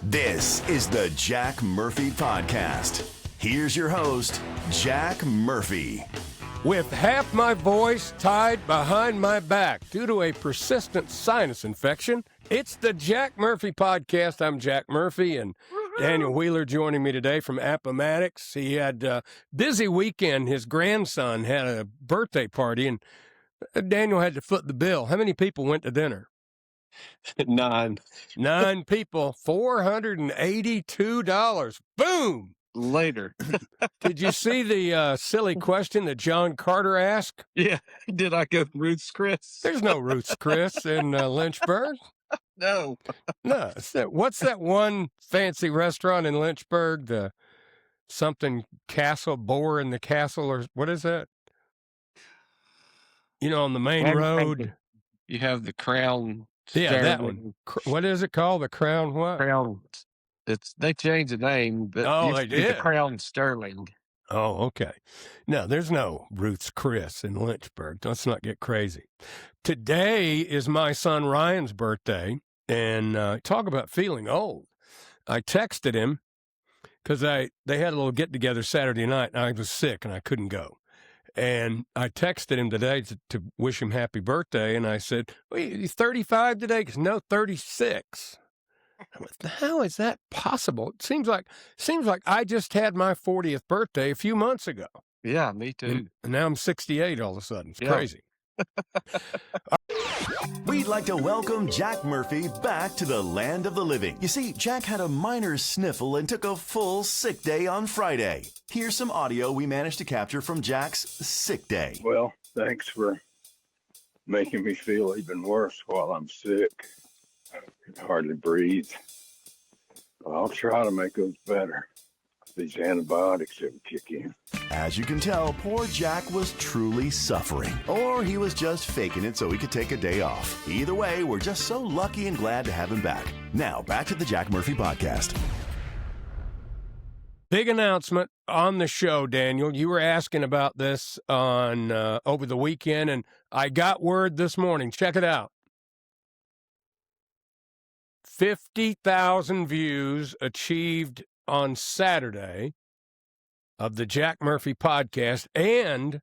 This is the Jack Murphy Podcast. Here's your host, Jack Murphy. With half my voice tied behind my back due to a persistent sinus infection, it's the Jack Murphy Podcast. I'm Jack Murphy, and Daniel Wheeler joining me today from Appomattox. He had a busy weekend. His grandson had a birthday party, and Daniel had to foot the bill. How many people went to dinner? 9. 9 people, $482. Boom! Later. Did you see the silly question that John Carter asked? Yeah. Did I go Ruth's Chris? There's no Ruth's Chris in Lynchburg. No. No. What's that one fancy restaurant in Lynchburg? The something castle, Boar in the Castle, or what is that? You know, on the main road. You have the Crown. Yeah, that one. What is it called? The Crown what? Crown. They changed the name, but they did. The Crown Sterling. Oh, okay. No, there's no Ruth's Chris in Lynchburg. Let's not get crazy. Today is my son Ryan's birthday, and talk about feeling old. I texted him because they had a little get-together Saturday night, and I was sick, and I couldn't go. And I texted him today to wish him happy birthday, and I said, well, he's 35 today? Because no, 36. How is that possible? It seems like I just had my 40th birthday a few months ago. Yeah, me too. And now I'm 68 all of a sudden. It's crazy. We'd like to welcome Jack Murphy back to the land of the living. You see, Jack had a minor sniffle and took a full sick day on Friday. Here's some audio we managed to capture from Jack's sick day. Well, thanks for making me feel even worse while I'm sick. I can hardly breathe. I'll try to make those better. These antibiotics that kick in. As you can tell, poor Jack was truly suffering. Or he was just faking it so he could take a day off. Either way, we're just so lucky and glad to have him back. Now, back to the Jack Murphy Podcast. Big announcement on the show, Daniel. You were asking about this on over the weekend, and I got word this morning. Check it out. 50,000 views achieved on Saturday of the Jack Murphy Podcast, and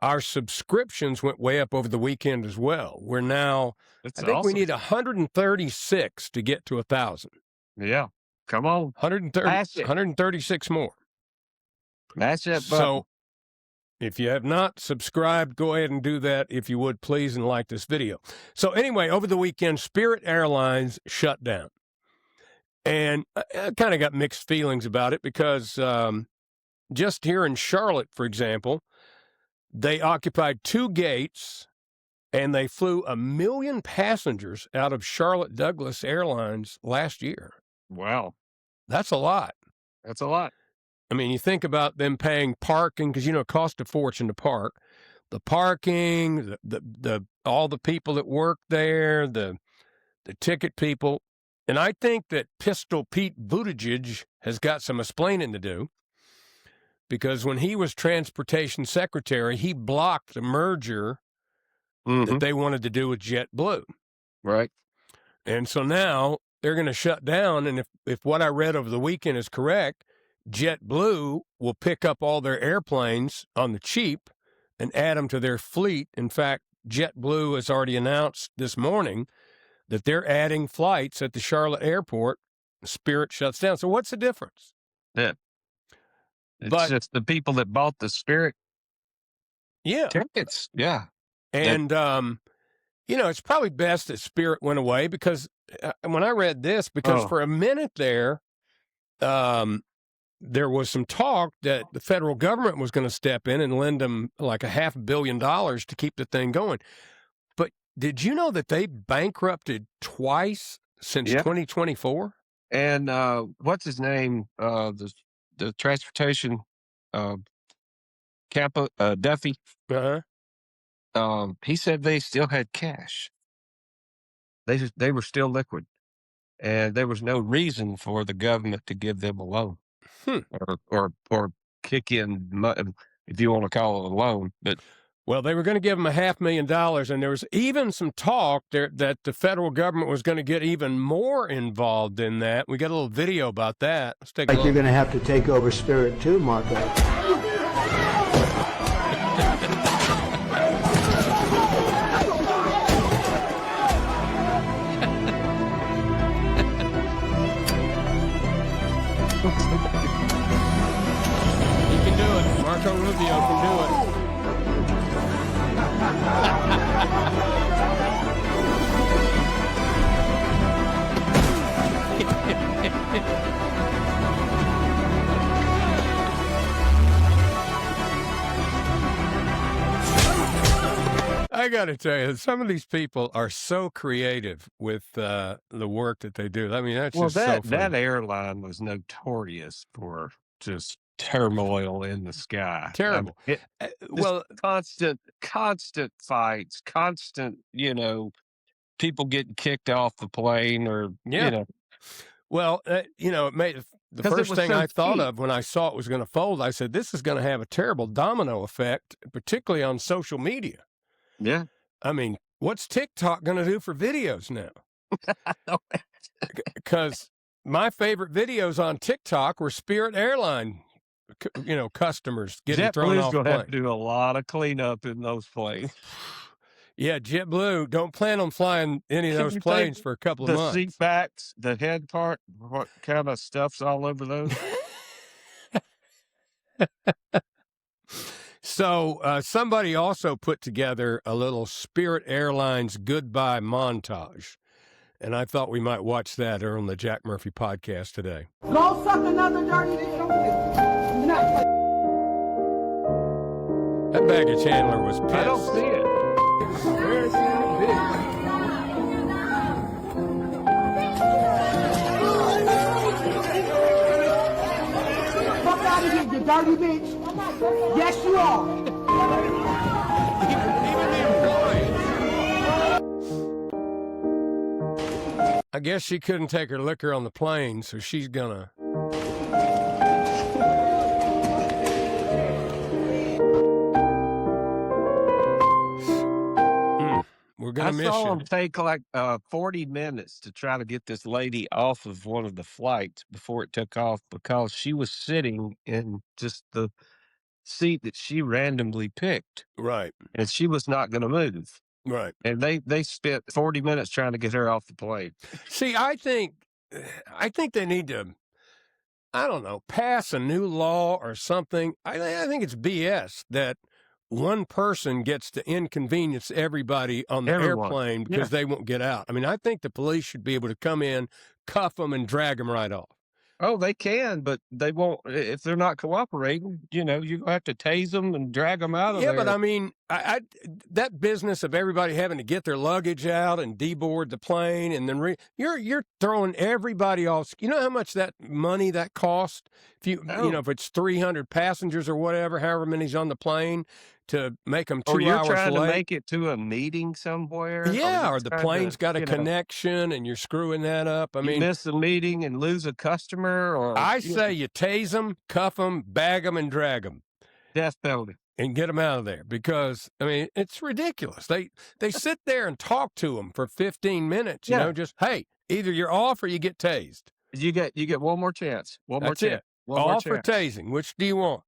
our subscriptions went way up over the weekend as well. We're now, That's I think awesome. we need 136 to get to 1,000. Yeah. Come on. 136 more. Match that button. So if you have not subscribed, go ahead and do that if you would, please, and like this video. So anyway, over the weekend, Spirit Airlines shut down. And I kind of got mixed feelings about it because just here in Charlotte, for example, they occupied 2 gates and they flew 1 million passengers out of Charlotte Douglas Airlines last year. Wow. That's a lot. That's a lot. I mean, you think about them paying parking because, it costs a fortune to park. The parking, the all the people that work there, the ticket people. And I think that Pistol Pete Buttigieg has got some explaining to do because when he was transportation secretary, he blocked the merger that they wanted to do with JetBlue. Right. And so now they're going to shut down. And if what I read over the weekend is correct, JetBlue will pick up all their airplanes on the cheap and add them to their fleet. In fact, JetBlue has already announced this morning that they're adding flights at the Charlotte airport. Spirit shuts down. So what's the difference? Yeah. It's just the people that bought the Spirit tickets. Yeah. And, it's probably best that Spirit went away because when I read this, for a minute there was some talk that the federal government was going to step in and lend them like $500 million to keep the thing going. But did you know that they bankrupted twice since 2024? And what's his name? The transportation Duffy. Uh-huh. He said they still had cash. They were still liquid, and there was no reason for the government to give them a loan or kick in, if you want to call it a loan. But Well, they were going to give them $500,000, and there was even some talk there that the federal government was going to get even more involved in that. We got a little video about that. Let's take a look. You're going to have to take over Spirit too, Marco. He can do it. Marco Rubio can do it. I got to tell you, some of these people are so creative with the work that they do. I mean, that's just so funny. That airline was notorious for just turmoil in the sky. Terrible. Well, constant fights, constant, people getting kicked off the plane or, Well, it made the first thing I thought of when I saw it was going to fold. I said, this is going to have a terrible domino effect, particularly on social media. Yeah. I mean, what's TikTok going to do for videos now? Because my favorite videos on TikTok were Spirit Airlines, customers getting thrown off planes. JetBlue's going to have to do a lot of cleanup in those planes. Yeah, JetBlue, don't plan on flying any of those planes for a couple of months. The seat backs, the head part, what kind of stuff's all over those? So somebody also put together a little Spirit Airlines goodbye montage, and I thought we might watch that on the Jack Murphy podcast today. Go suck another dirty dick. That baggage handler was pissed. I don't see it. Where's that bitch? Fuck out of here, you dirty bitch. Yes, you are. Even the employees. I guess she couldn't take her liquor on the plane, so she's gonna. We're gonna miss you. I saw them take like 40 minutes to try to get this lady off of one of the flights before it took off because she was sitting in just the seat that she randomly picked. Right. And she was not going to move. Right. And they spent 40 minutes trying to get her off the plane. See, I think they need to, I don't know, pass a new law or something. I think it's BS that one person gets to inconvenience everybody on the airplane because they won't get out. I mean, I think the police should be able to come in, cuff them, and drag them right off. Oh, they can, but they won't. If they're not cooperating, you have to tase them and drag them out of there. Yeah, but I mean, that business of everybody having to get their luggage out and deboard the plane and then you're throwing everybody off. You know how much that money that costs? If if it's 300 passengers or whatever, however many's on the plane, to make them 2 hours late. Or you're trying to make it to a meeting somewhere. Yeah, or the plane's got a connection and you're screwing that up. I mean, miss a meeting and lose a customer. Or I say you tase them, cuff them, bag them, and drag them. Death penalty. And get them out of there because, I mean, it's ridiculous. They sit there and talk to them for 15 minutes, just, hey, either you're off or you get tased. You get one more chance. That's it. Off or tasing. Which do you want?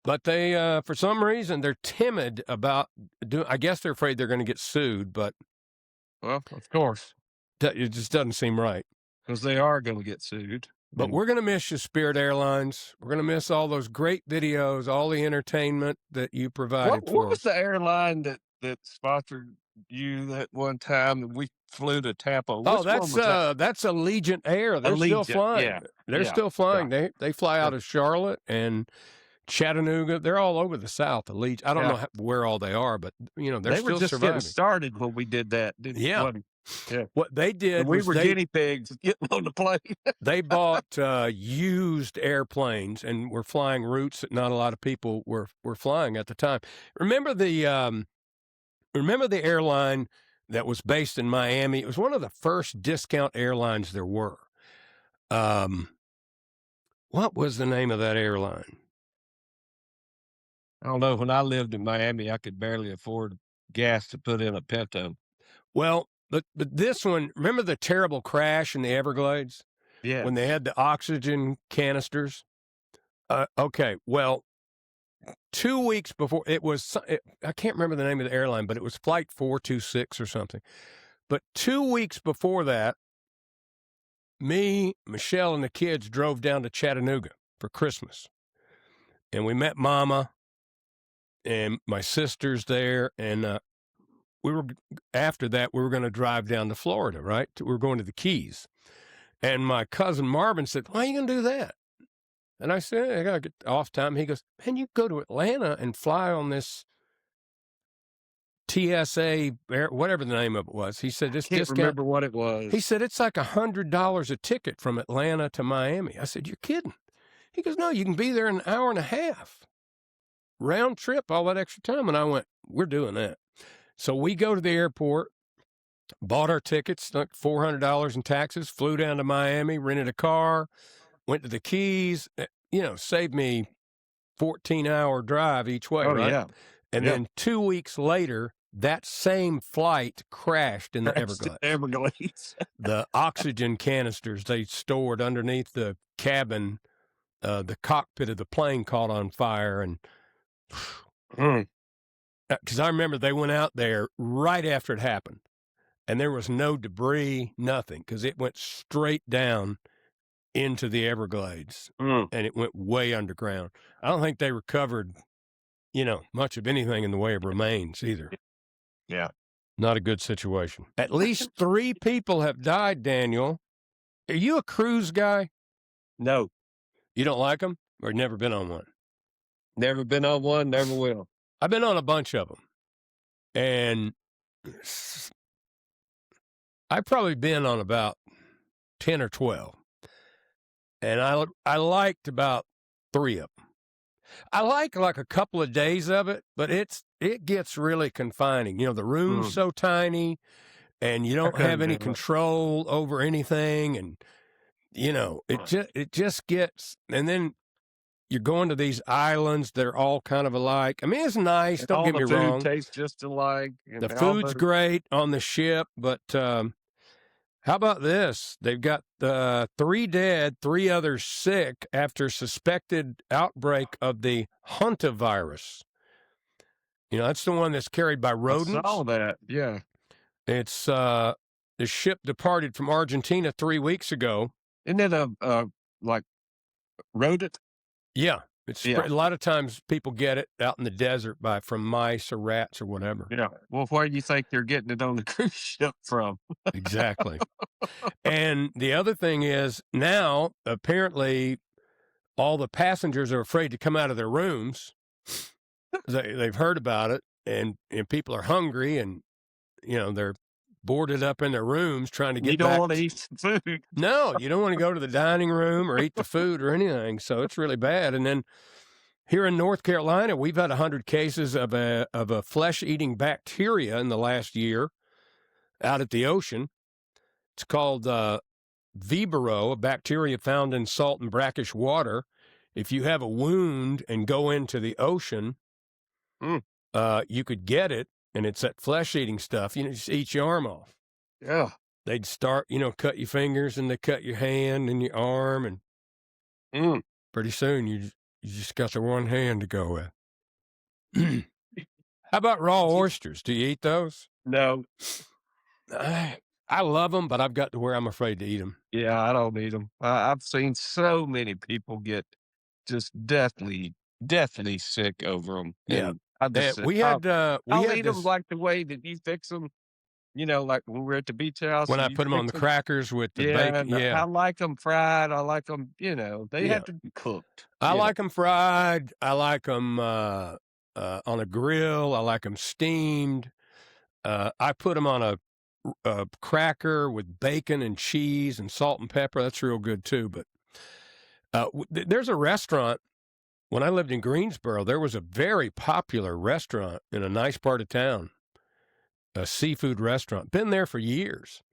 But they, for some reason, they're timid about doing. I guess they're afraid they're going to get sued. But well, of course, it just doesn't seem right because they are going to get sued. But we're going to miss you, Spirit Airlines. We're going to miss all those great videos, all the entertainment that you provided for us. What was the airline that sponsored you that one time that we flew to Tampa? Oh, that's Allegiant Air. They're still flying. Yeah. They're still flying. Yeah. They fly out of Charlotte and Chattanooga. They're all over the South. Allegiant. I don't know where all they are, but they're they still were just surviving. Getting started when we did that. Yeah. What they did and we were guinea pigs getting on the plane. They bought used airplanes and were flying routes that not a lot of people were flying at the time. Remember the airline that was based in Miami? It was one of the first discount airlines there were. What was the name of that airline? I don't know. When I lived in Miami, I could barely afford gas to put in a Pinto. Well, but this one, remember the terrible crash in the Everglades when they Yes. had the oxygen canisters? Okay, well, 2 weeks before it was, I can't remember the name of the airline, but it was Flight 426 or something. But 2 weeks before that, me, Michelle, and the kids drove down to Chattanooga for Christmas. And we met Mama and my sister's there. And after that, we were going to drive down to Florida, right? We were going to the Keys. And my cousin Marvin said, "Why are you going to do that?" And I said, "I got to get off time." He goes, "Man, you go to Atlanta and fly on this TSA, whatever the name of it was." He said, "This Can't discount." remember what it was. He said, "It's like $100 a ticket from Atlanta to Miami." I said, "You're kidding." He goes, "No, you can be there in an hour and a half. Round trip, all that extra time." And I went, "We're doing that." So we go to the airport, bought our tickets, like $400 in taxes, flew down to Miami, rented a car, went to the Keys, saved me 14-hour drive each way, right? Yeah. And then 2 weeks later, that same flight crashed in the Everglades. Everglades. The oxygen canisters they stored underneath the cabin, the cockpit of the plane caught on fire. And because I remember they went out there right after it happened, and there was no debris, nothing, because it went straight down into the Everglades, and it went way underground. I don't think they recovered, much of anything in the way of remains either. Yeah. Not a good situation. At least 3 people have died, Daniel. Are you a cruise guy? No. You don't like them, or never been on one? Never been on one, never will. I've been on a bunch of them, and I've probably been on about 10 or 12, and I liked about 3 of them. I like a couple of days of it, but it gets really confining. The room's so tiny, and you don't have any control over anything, and it just gets. And then you're going to these islands that are all kind of alike. I mean, it's nice. And don't get me wrong. All the food tastes just alike. The food's great on the ship, but how about this? They've got 3 dead, 3 others sick after suspected outbreak of the hantavirus. That's the one that's carried by rodents. I saw that, yeah. It's the ship departed from Argentina 3 weeks ago. Isn't it a rodent? Yeah. A lot of times people get it out in the desert from mice or rats or whatever. Yeah. Well, where do you think they're getting it on the cruise ship from? Exactly. And the other thing is now, apparently, all the passengers are afraid to come out of their rooms. They've heard about it, and people are hungry, and, they're boarded up in their rooms trying to get back. You don't want to eat some food. No, you don't want to go to the dining room or eat the food or anything. So it's really bad. And then here in North Carolina, we've had 100 cases of a flesh-eating bacteria in the last year out at the ocean. It's called Vibrio, a bacteria found in salt and brackish water. If you have a wound and go into the ocean, you could get it. And it's that flesh-eating stuff. Just eat your arm off. Yeah. They'd start, cut your fingers, and they cut your hand and your arm, and pretty soon you just got the one hand to go with. How about raw oysters? Do you eat those? No. I love them, but I've got to where I'm afraid to eat them. Yeah, I don't eat them. I've seen so many people get just deathly sick over them. Yeah. I'll eat them like the way that you fix them, like when we're at the beach house. When I put them on the crackers with the bacon. Yeah. I like them fried. I like them, they have to be cooked. I like them fried. I like them on a grill. I like them steamed. I put them on a cracker with bacon and cheese and salt and pepper. That's real good too. But there's a restaurant. When I lived in Greensboro, there was a very popular restaurant in a nice part of town, a seafood restaurant. Been there for years.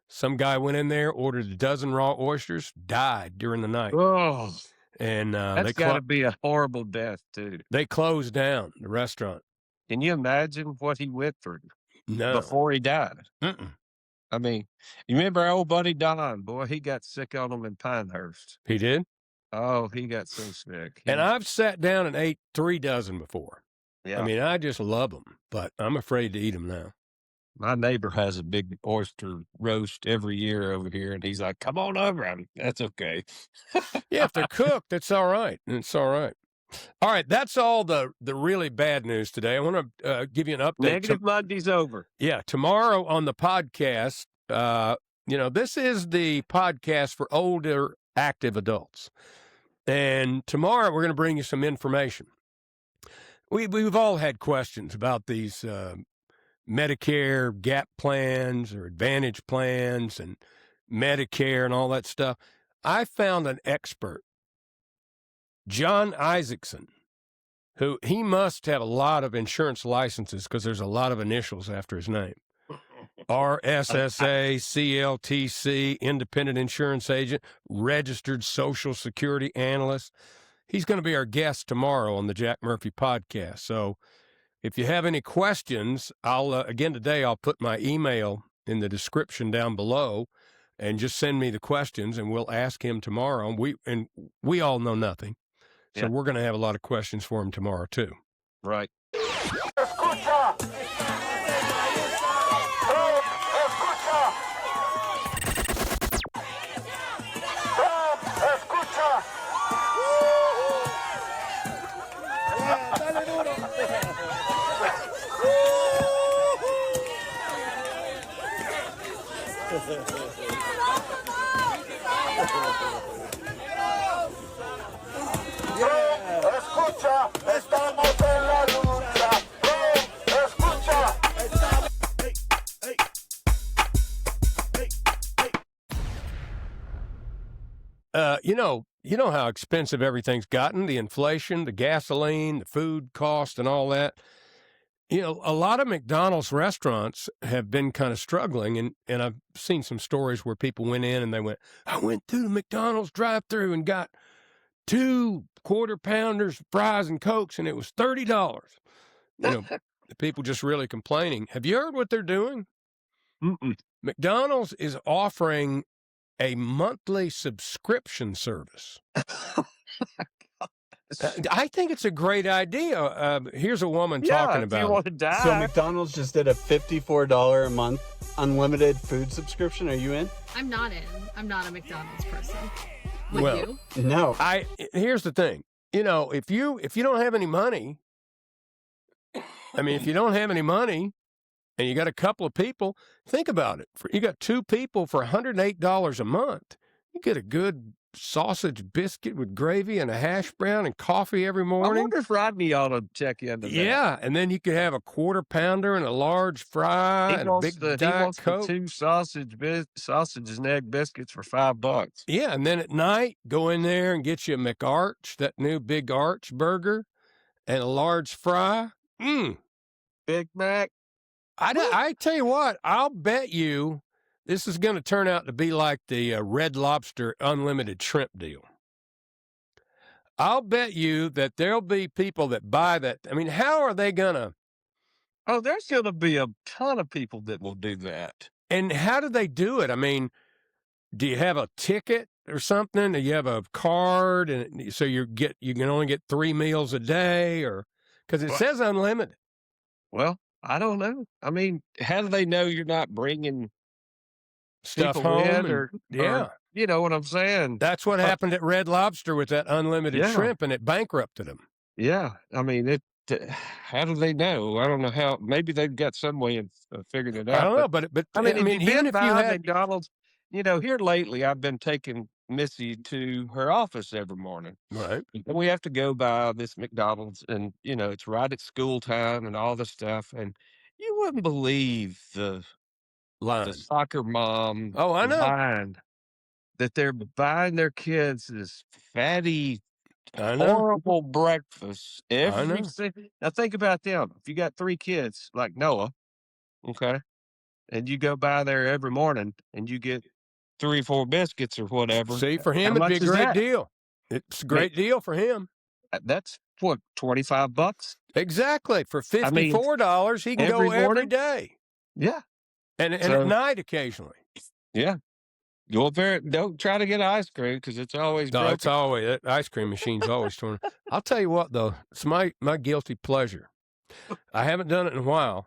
Some guy went in there, ordered a dozen raw oysters, died during the night. Oh. And That's got to be a horrible death, too. they closed down the restaurant. Can you imagine what he went through No. before he died? Mm-mm. I mean, you remember our old buddy Don? Boy, he got sick on him in Pinehurst. He did? Oh, he got so sick. And I've sat down and ate 3 dozen before. Yeah. I mean, I just love them, but I'm afraid to eat them now. My neighbor has a big oyster roast every year over here, and he's like, "Come on over." That's okay. Yeah, if they're cooked, it's all right. It's all right. All right, that's all the really bad news today. I want to give you an update. Negative Monday's over. Yeah, tomorrow on the podcast, this is the podcast for older active adults. And tomorrow we're going to bring you some information. We've all had questions about these Medicare gap plans or Advantage plans and Medicare and all that stuff. I found an expert, John Isaacson, who he must have a lot of insurance licenses because there's a lot of initials after his name. RSSA, CLTC, independent insurance agent, registered Social Security analyst. He's going to be our guest tomorrow on the Jack Murphy podcast. So if you have any questions, today I'll put my email in the description down below and just send me the questions and we'll ask him tomorrow. We all know nothing. So we're going to have a lot of questions for him tomorrow too. Right. Escucha, estamos en la lucha. Escucha. You know how expensive everything's gotten, the inflation, the gasoline, the food cost and all that. You know, a lot of McDonald's restaurants have been kind of struggling, and I've seen some stories where people went in and I went through the McDonald's drive-through and got 2 quarter-pounders, fries, and Cokes, and it was $30. You know, the people just really complaining. Have you heard what they're doing? Mm-mm. McDonald's is offering a monthly subscription service. I think it's a great idea. Here's a woman talking about if you want to die. So McDonald's just did a $54 a month unlimited food subscription. Are you in? I'm not in. I'm not a McDonald's person. Well, you? No. Here's the thing. You know, if you don't have any money, if you don't have any money and you got a couple of people, think about it. You got 2 people for $108 a month. You get a good sausage biscuit with gravy and a hash brown and coffee every morning. I wonder if Rodney ought to check into that. Yeah, and then you could have a quarter pounder and a large fry and a big Diet Coke. 2 sausage and egg biscuits for $5. Yeah, and then at night, go in there and get you a McArch, that new big Arch burger, and a large fry. Big Mac. I tell you what, I'll bet you this is going to turn out to be like the Red Lobster unlimited shrimp deal. I'll bet you that there'll be people that buy that. I mean, how are they going to? Oh, there's going to be a ton of people that will do that. And how do they do it? I mean, do you have a ticket or something? Do you have a card? And so you can only get 3 meals a day, or because it says unlimited. Well, I don't know. I mean, how do they know you're not bringing Stuff people home? in or you know what I'm saying? That's what happened at Red Lobster with that unlimited shrimp, and it bankrupted them. Yeah. I mean, how do they know? I don't know how. Maybe they've got some way of figuring it out. I don't know, but I mean, even if you had McDonald's, here lately, I've been taking Missy to her office every morning. right. And we have to go by this McDonald's, and it's right at school time and all this stuff. And you wouldn't believe the soccer mom. Oh, I know. Line that they're buying their kids this fatty, horrible breakfast every single. Now think about them. If you got 3 kids like Noah, okay, and you go by there every morning and you get 3 or 4 biscuits or whatever. See, for him it'd be a great deal. It's a great deal for him. That's what, $25? Exactly. For I mean, $54, he can every go every morning? day. Yeah. And at So- night occasionally. Yeah. Don't try to get ice cream because it's always No, broken. it's always that ice cream machine's always torn. I'll tell you what, though, it's my guilty pleasure. I haven't done it in a while,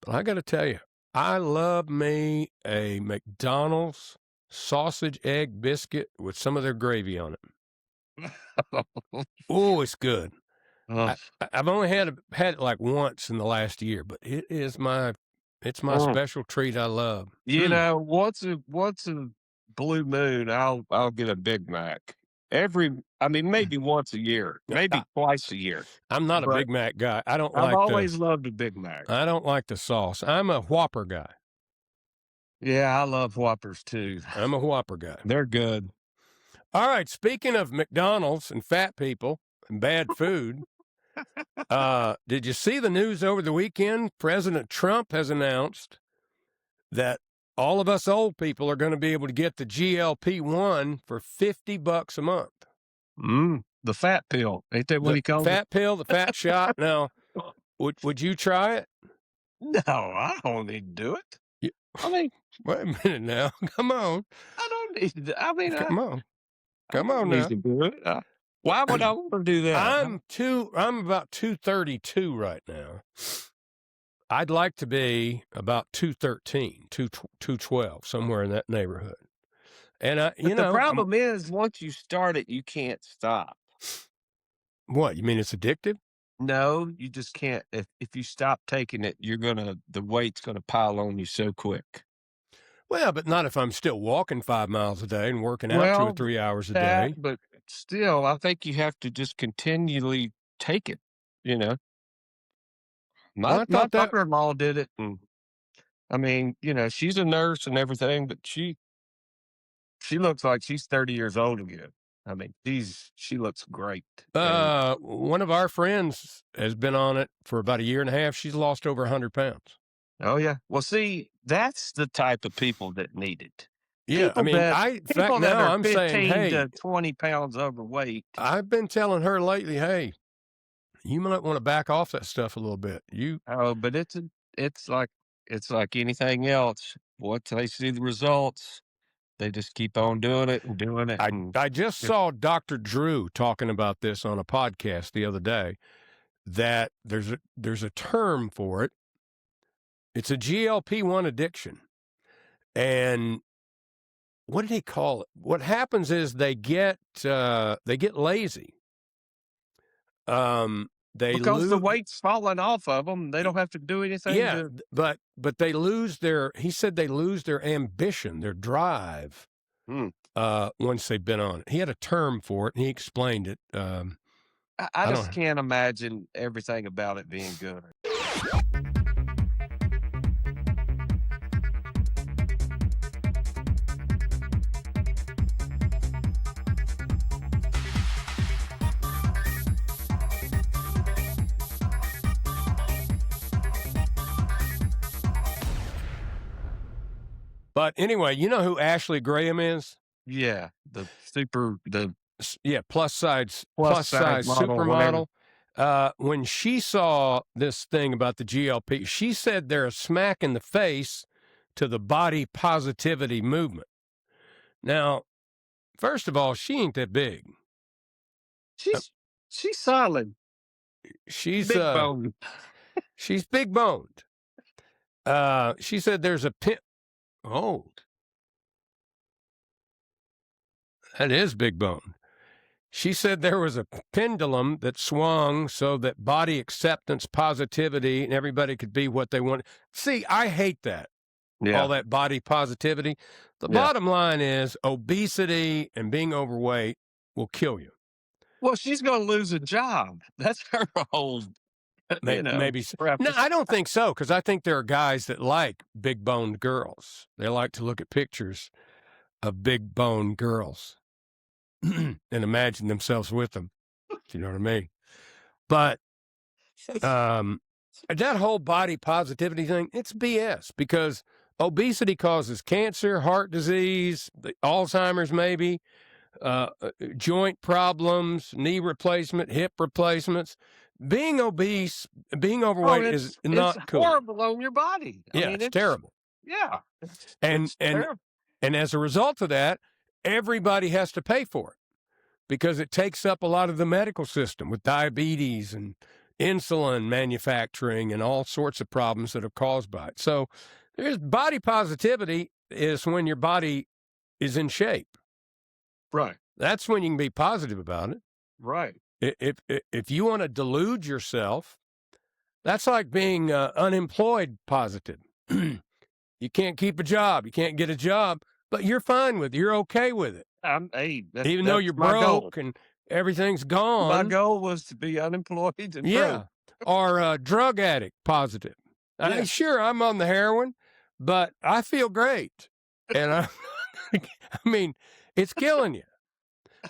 but I got to tell you, I love me a McDonald's sausage egg biscuit with some of their gravy on it. Oh, it's good. I've only had it like once in the last year, but it's my special treat. I love. You know, once a blue moon, I'll get a Big Mac. Maybe once a year, maybe twice a year. I'm not a Big Mac guy. I've always loved a Big Mac. I don't like the sauce. I'm a Whopper guy. Yeah, I love Whoppers too. I'm a Whopper guy. They're good. All right. Speaking of McDonald's and fat people and bad food, did you see the news over the weekend? President Trump has announced that all of us old people are going to be able to get the GLP-1 for $50 a month. The fat pill. Ain't that what he calls it? Fat pill, the fat shot. Now, would you try it? No, I don't need to do it. Wait a minute now. Come on. I don't need to. Come on now. To do it. Why would I want to do that? I'm about 232 right now. I'd like to be about 213, 212, somewhere in that neighborhood. And the problem is, once you start it, you can't stop. What, you mean it's addictive? No, you just can't. If you stop taking it, the weight's gonna pile on you so quick. Well, but not if I'm still walking 5 miles a day and working out 2 or 3 hours a day. But still, I think you have to just continually take it. You know, my daughter-in-law did it, and she's a nurse and everything, but she looks like she's 30 years old again. I mean, she looks great. One of our friends has been on it for about a year and a half. She's lost over 100 pounds. Oh, yeah. Well, see, that's the type of people that need it. Yeah, People that are I'm 15 saying, hey, to 20 pounds overweight. I've been telling her lately, hey, you might want to back off that stuff a little bit. But it's like anything else. Once they see the results, they just keep on doing it and doing it. I just saw Dr. Drew talking about this on a podcast the other day, that there's a term for it. It's a GLP-1 addiction. And what did he call it? What happens is they get lazy. Because the weight's falling off of them, they don't have to do anything. Yeah, but they lose he said they lose their ambition, their drive, once they've been on it. He had a term for it, and he explained it. I just can't imagine everything about it being good. But anyway, you know who Ashley Graham is? Yeah, plus size model, supermodel. When she saw this thing about the GLP, she said they're a smack in the face to the body positivity movement. Now, first of all, she ain't that big. She's solid. She's big boned. She's big boned. She said there's a pin. Oh, that is big bone. She said there was a pendulum that swung so that body acceptance, positivity, and everybody could be what they want. See, I hate that. Yeah. All that body positivity. The bottom line is obesity and being overweight will kill you. Well, she's going to lose a job. That's her whole. Maybe. No, I don't think so, because I think there are guys that like big boned girls. They like to look at pictures of big boned girls and imagine themselves with them. You know what I mean? But that whole body positivity thing, it's BS, because obesity causes cancer, heart disease, Alzheimer's maybe, joint problems, knee replacement, hip replacements. Being obese, being overweight is not cool. It's horrible on your body. I mean, it's terrible. Yeah. And as a result of that, everybody has to pay for it because it takes up a lot of the medical system with diabetes and insulin manufacturing and all sorts of problems that are caused by it. So there's body positivity is when your body is in shape. Right. That's when you can be positive about it. Right. If you want to delude yourself, that's like being unemployed positive. You can't keep a job. You can't get a job, but you're fine with it. You're okay with it. Even though you're broke and everything's gone. My goal was to be unemployed and broke. Or drug addict positive. Sure, I'm on the heroin, but I feel great. And I mean, it's killing you.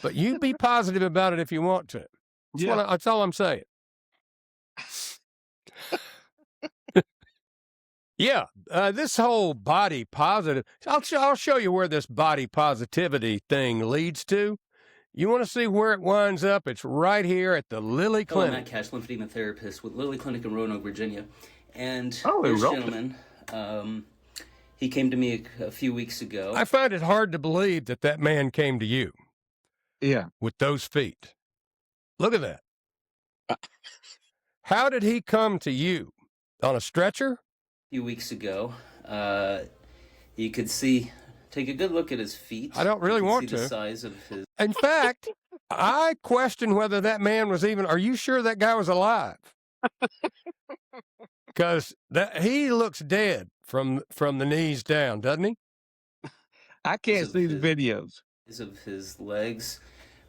But you be positive about it if you want to. That's all I'm saying. This whole body positive, I'll show you where this body positivity thing leads to. You want to see where it winds up? It's right here at the Lilly Clinic. I'm Matt Cash, lymphedema therapist with Lilly Clinic in Roanoke, Virginia. And this gentleman, he came to me a few weeks ago. I find it hard to believe that man came to you. Yeah. With those feet. Look at that. How did he come to you? On a stretcher? A few weeks ago. You could take a good look at his feet. I don't really want to. The size of his... In fact, I question whether that man was even, are you sure that guy was alive? Because he looks dead from the knees down, doesn't he? I can't see the videos. Of his legs,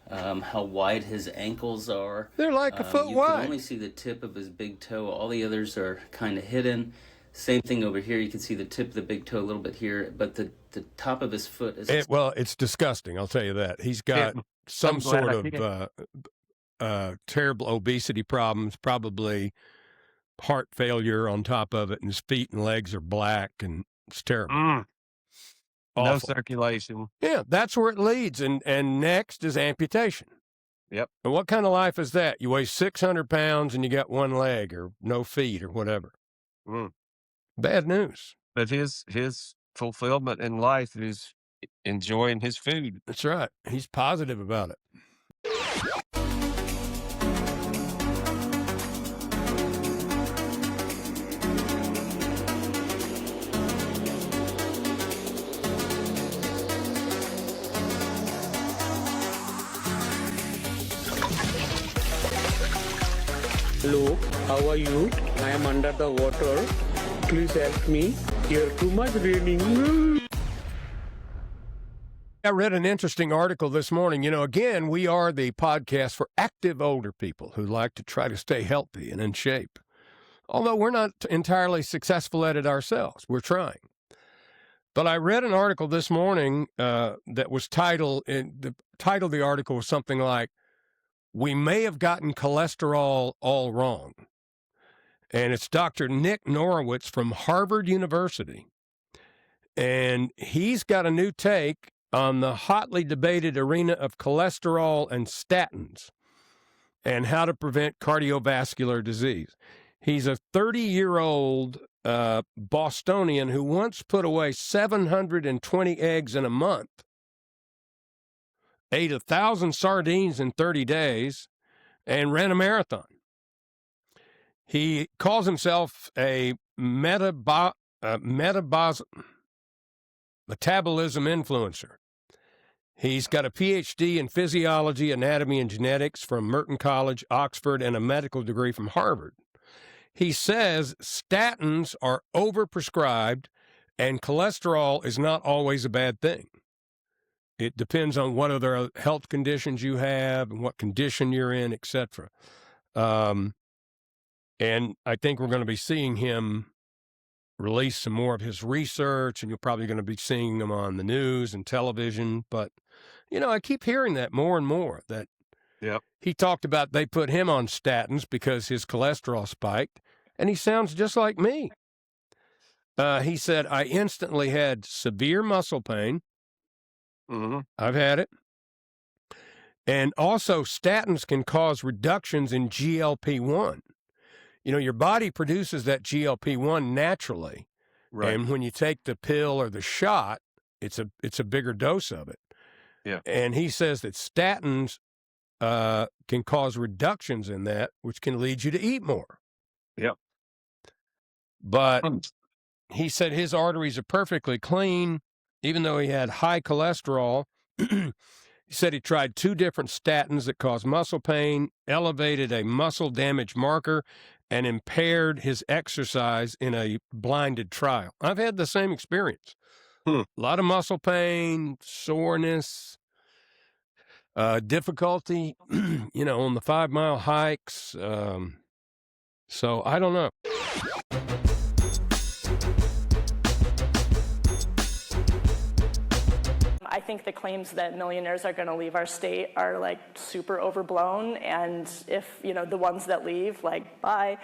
how wide his ankles are. They're like a foot wide. You can only see the tip of his big toe. All the others are kind of hidden. Same thing over here. You can see the tip of the big toe a little bit here, but the top of his foot is... it's disgusting, I'll tell you that. He's got some sort of terrible obesity problems, probably heart failure on top of it, and his feet and legs are black, and it's terrible. No circulation. Yeah, that's where it leads. And next is amputation. Yep. And what kind of life is that? You weigh 600 pounds and you got one leg or no feet or whatever. Bad news. But his fulfillment in life is enjoying his food. That's right. He's positive about it. Hello, how are you? I am under the water. Please help me. Here too much raining. I read an interesting article this morning. Again, we are the podcast for active older people who like to try to stay healthy and in shape. Although we're not entirely successful at it ourselves. We're trying. But I read an article this morning that was titled, the title of the article was something like, "We may have gotten cholesterol all wrong." And it's Dr. Nick Norowitz from Harvard University. And he's got a new take on the hotly debated arena of cholesterol and statins and how to prevent cardiovascular disease. He's a 30-year-old Bostonian who once put away 720 eggs in a month, ate 1,000 sardines in 30 days, and ran a marathon. He calls himself a metabolism influencer. He's got a PhD in physiology, anatomy, and genetics from Merton College, Oxford, and a medical degree from Harvard. He says statins are overprescribed and cholesterol is not always a bad thing. It depends on what other health conditions you have and what condition you're in, etc. And I think we're going to be seeing him release some more of his research, and you're probably going to be seeing him on the news and television. But, I keep hearing that more and more, that he talked about they put him on statins because his cholesterol spiked, and he sounds just like me. He said, I instantly had severe muscle pain. I've had it. And also, statins can cause reductions in GLP-1. Your body produces that GLP-1 naturally. Right. And when you take the pill or the shot, it's a bigger dose of it. Yeah. And he says that statins can cause reductions in that, which can lead you to eat more. Yep. But he said his arteries are perfectly clean, even though he had high cholesterol. He said he tried 2 different statins that cause muscle pain, elevated a muscle damage marker, and impaired his exercise in a blinded trial. I've had the same experience. A lot of muscle pain, soreness, difficulty, on the 5-mile hikes. So I don't know. I think the claims that millionaires are going to leave our state are like super overblown, and if the ones that leave, like, bye.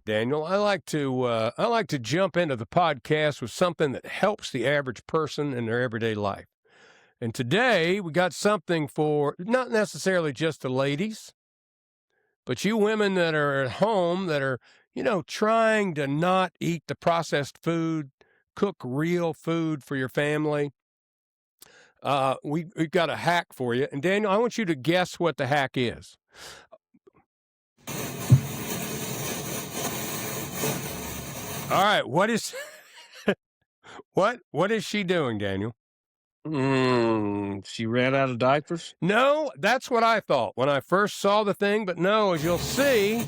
Daniel, I like to jump into the podcast with something that helps the average person in their everyday life. And today we got something for not necessarily just the ladies, but you women that are at home that are, trying to not eat the processed food, cook real food for your family. We've got a hack for you. And Daniel, I want you to guess what the hack is. All right, what is what is she doing, Daniel? She ran out of diapers? No, that's what I thought when I first saw the thing, but no, as you'll see,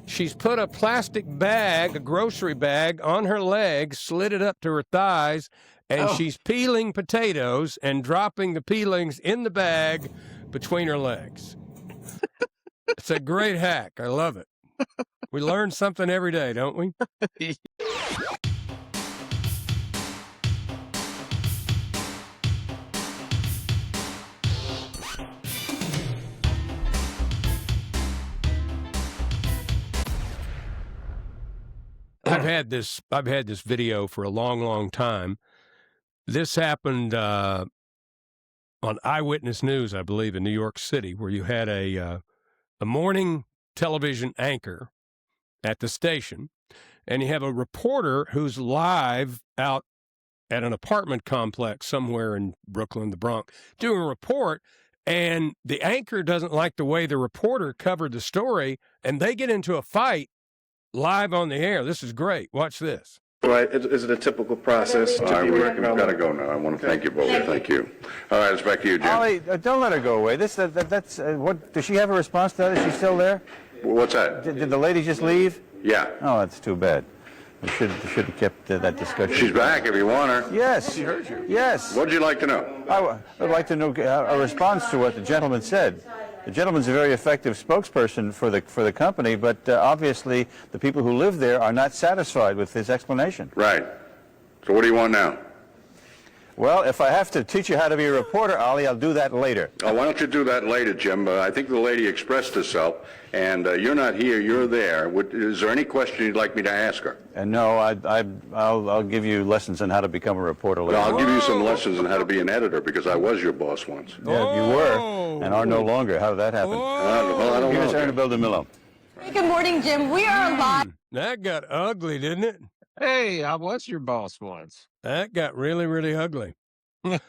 she's put a plastic bag, a grocery bag, on her legs, slid it up to her thighs, and she's peeling potatoes and dropping the peelings in the bag between her legs. It's a great hack. I love it. We learn something every day, don't we? I've had this video for a long, long time. This happened on Eyewitness News, I believe, in New York City, where you had a morning television anchor at the station, and you have a reporter who's live out at an apartment complex somewhere in Brooklyn, the Bronx, doing a report, and the anchor doesn't like the way the reporter covered the story, and they get into a fight live on the air. This is great. Watch this. Right. Is it a typical process? All right, we've got to go now. I want to thank you both. Thank you. All right, it's back to you, Jim. Ollie, don't let her go away. That's what. Does she have a response to that? Is she still there? What's that? Did the lady just leave? Yeah. Oh, that's too bad. We should have kept that discussion. She's back if you want her. Yes. She heard you. Yes. What'd you like to know? I would like to know a response to what the gentleman said. The gentleman's a very effective spokesperson for the company, but obviously the people who live there are not satisfied with his explanation. Right. So what do you want now? Well, if I have to teach you how to be a reporter, Ollie, I'll do that later. Oh, why don't you do that later, Jim? I think the lady expressed herself, and you're not here, you're there. Is there any question you'd like me to ask her? No, I'll give you lessons on how to become a reporter later. Well, I'll give you some lessons on how to be an editor, because I was your boss once. Yeah, you were, and are no longer. How did that happen? Well, I don't know. Here's Aaron Bildermillo. Hey, good morning, Jim. We are live. That got ugly, didn't it? Hey, I was your boss once. That got really, really ugly. All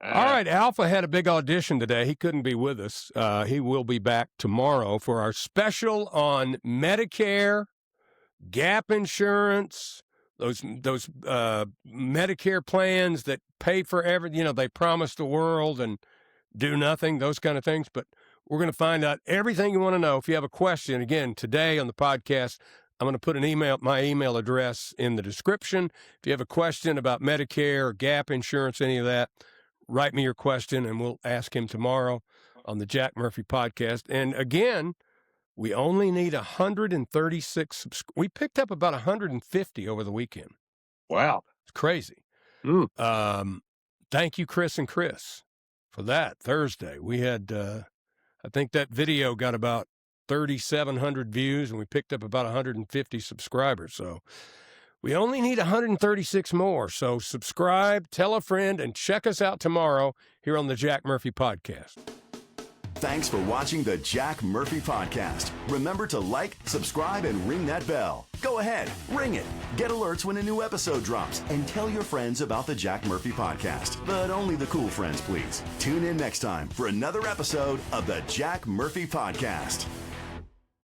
right, Alpha had a big audition today. He couldn't be with us. He will be back tomorrow for our special on Medicare, gap insurance, those Medicare plans that pay for everything. They promise the world and do nothing, those kind of things. But we're going to find out everything you want to know. If you have a question, again, today on the podcast, I'm going to put my email address in the description. If you have a question about Medicare or gap insurance, any of that, write me your question, and we'll ask him tomorrow on the Jack Murphy podcast. And again, we only need 136. We picked up about 150 over the weekend. Wow. It's crazy. thank you, Chris and Chris, for that Thursday. We had, I think that video got about 3,700 views, and we picked up about 150 subscribers. So we only need 136 more. So subscribe, tell a friend, and check us out tomorrow here on the Jack Murphy Podcast. Thanks for watching the Jack Murphy Podcast. Remember to like, subscribe, and ring that bell. Go ahead, ring it. Get alerts when a new episode drops, and tell your friends about the Jack Murphy Podcast. But only the cool friends, please. Tune in next time for another episode of the Jack Murphy Podcast.